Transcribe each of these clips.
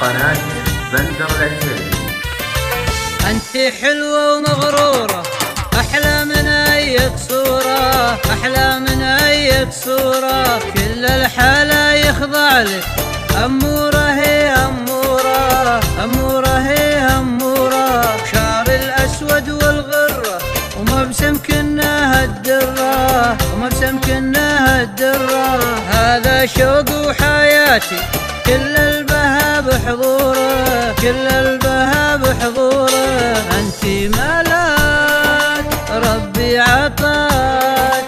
قناة بندر العتيبي. انت حلوة ومغرورة، احلى من اي صورة، احلى من اي صورة، كل الحلا يخضع لك، امورة هي امورة، امورة هي امورة، شعر الاسود والغرة ومبسم كنها الدرة، ومبسم كنها الدرة، هذا شوق وحياتي كل البها بحضوره، كل البها بحضوره، انتي ملاك ربي عطاك،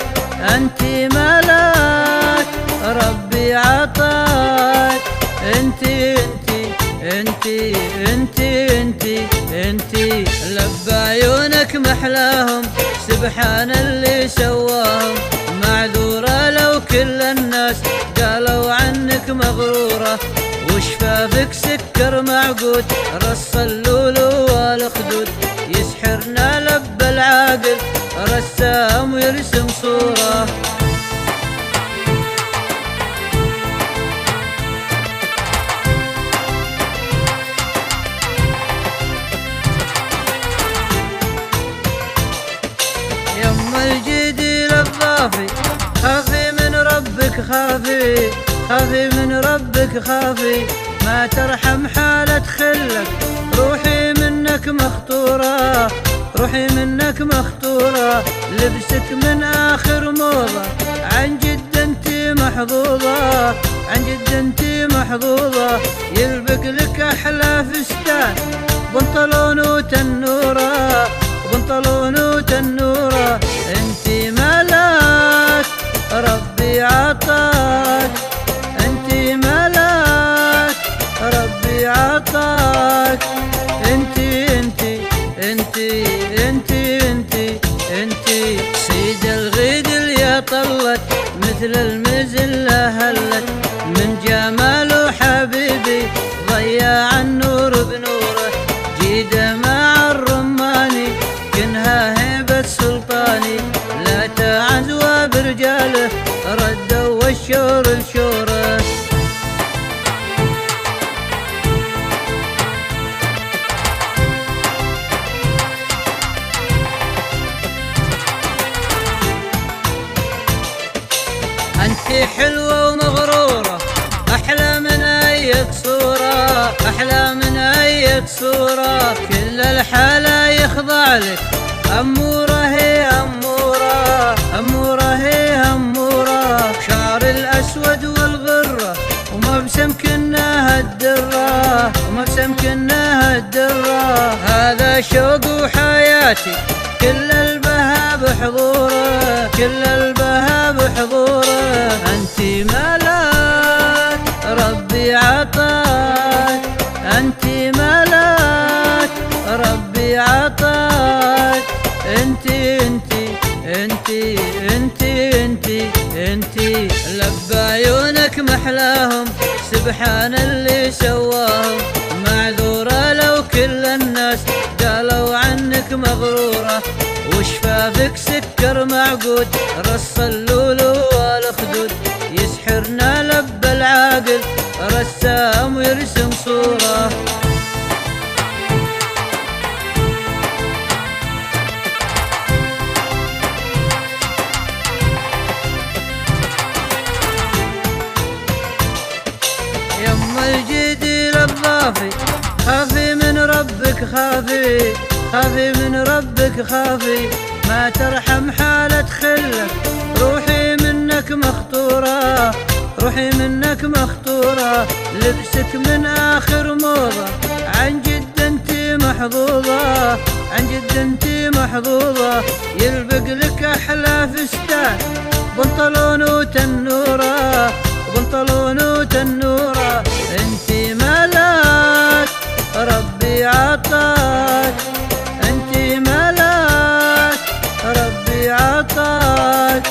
انتي ملاك ربي عطاك، انتي انتي انتي انتي انتي لب عيونك محلاهم، سبحان اللي سواهم، معذورة لو كل الناس قالوا عنك مغرورة، وشفافك سكر معقود، رص اللولو والخدود، يسحرنا لب العاقل رسام ويرسم صورة. يما الجديل الضافي، خافي من ربك خافي، خافي من ربك خافي، ما ترحم حالة خلك، روحي منك مخطورة، روحي منك مخطورة، لبسك من آخر موضة، عن جد انتي محظوظة، عن جد انتي محظوظة، يلبق لك أحلى فستان، بنطلون وتنورة، بنطلون وتنورة، انتي ملاك ربي عطاك، انتي ملاك ربي عطاك، انتي انتي انتي انتي انتي انتي سيد الغيدل يا طلت، مثل المزلة هلت، من جماله حبيبي ضيع النور بنوره، جيده مع الرماني كنها هيبة سلطاني، لا تعزوى برجاله ردوا والشور لشوره. انتي حلوة ومغرورة، احلى من اي صورة، احلى من اي صورة، كل الحلا يخضع لك، امورة هي امورة، امورة هي امورة، شعر الاسود والغرة ومبسم كنها الدرة، ومبسم كنها الدرة، هذا شوق وحياتي كل البها بحضوره، كل البها بحضوره، انتي ملاك ربي عطاك، انتي ملاك ربي عطاك، انتي انتي انتي انتي انتي انتي لب عيونك محلاهم، سبحان اللي سواهم، معذورة لو كل الناس قالوا عنك مغرورة، وشفافك سكر معقود، رص اللولو والخدود، يسحرنا لب العاقل رسام ويرسم صورة. يما الجديل الضافي، خافي من ربك خافي، خافي من ربك خافي، ما ترحم حالة خلك، روحي منك مخطورة، روحي منك مخطورة، لبسك من آخر موضة، عن جد انتي محظوظة، عن جد انتي محظوظة، يلبق لك أحلى فستان، بنطلون وتنورة، بنطلون وتنورة، انتي ملاك ربي عطاك، انتي ملاك ربي عطاك،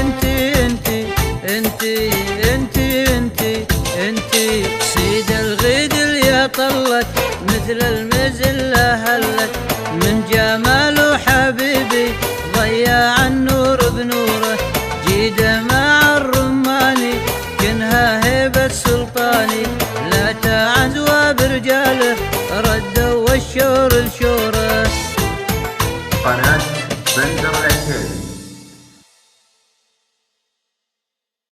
انتي انتي انتي انتي انتي انتي سيد الغيدل يا طلت، مثل المزلة هلت، من جماله حبيبي ضيع النور بنوره، جيده مع الرماني كنها هيبة سلطاني، لا تعزوى شور الشورة. قناة